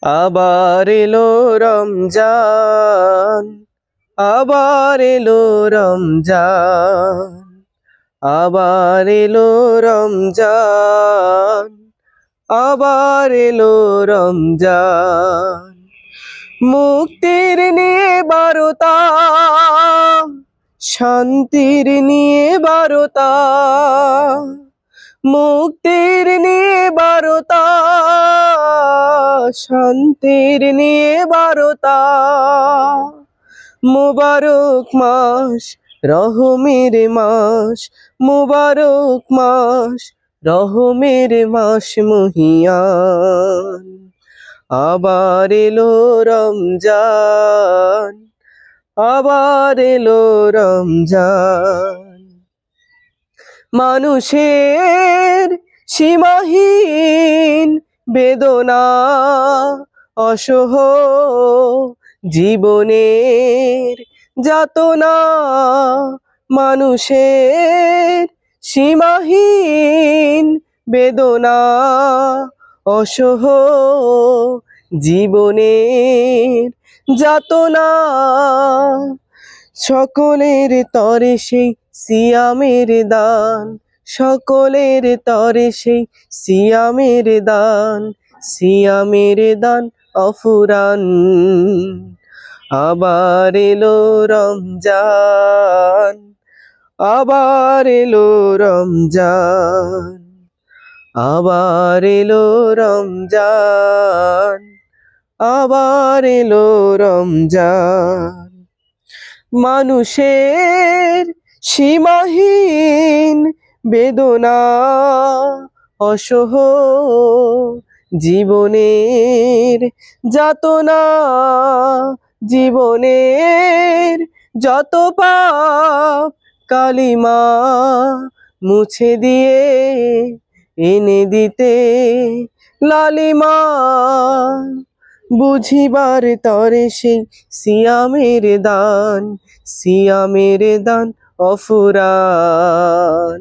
আবার এলো রমজান, আবার এলো রমজান, আবার এলো রমজান, আবার এলো রমজান। মুক্তির নিয়ে বারতা, শান্তির নিয়ে বারতা, মুক্তির নিয়ে বারতা, শান্তির নিয়ে বারতা। মুবারক মাস, রহমের মাস, মুবারক মাস, রহমের মাস মহিয়ান। আবার এলো রমজান, আবার এলো রমজান। মানুষের সীমাহীন বেদনা, অসহ জীবনের যাতনা। মানুষের সীমাহীন বেদনা, অসহ জীবনের যাতনা। সকলের তরে সেই সিয়ামের দান, সকলের তরে সেই সিয়ামের দান, সিয়ামের দান অফুরান। আবার এলো রমজান, আবার এলো রমজান, আবার এলো রমজান, আবার এলো রমজান। মানুষের সীমাহীন বেদনা, অসহ জীবনের যাতনা। জীবনের যত পাপ কালিমা মুছে দিয়ে এনে দিতে লালিমা। বুঝিবার তরে সেই সিয়ামের দান, সিয়ামের দান অফুরান।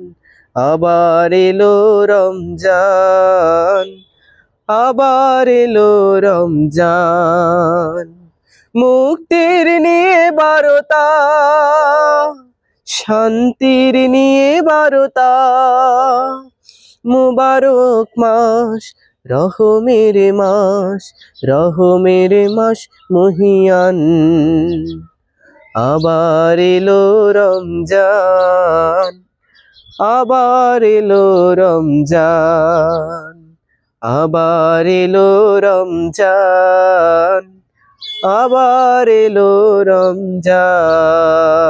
আবার এলো রমজান, আবার এলো রমজান। মুক্তির নিয়ে বারতা, শান্তির নিয়ে বারতা। মুবারক মাস, রহমের মাস, রহমের মাস মহিয়ান। আবার এলো রমজান, আবার এলো রমজান, আবার এলো রমজান, আবার এলো রমজান।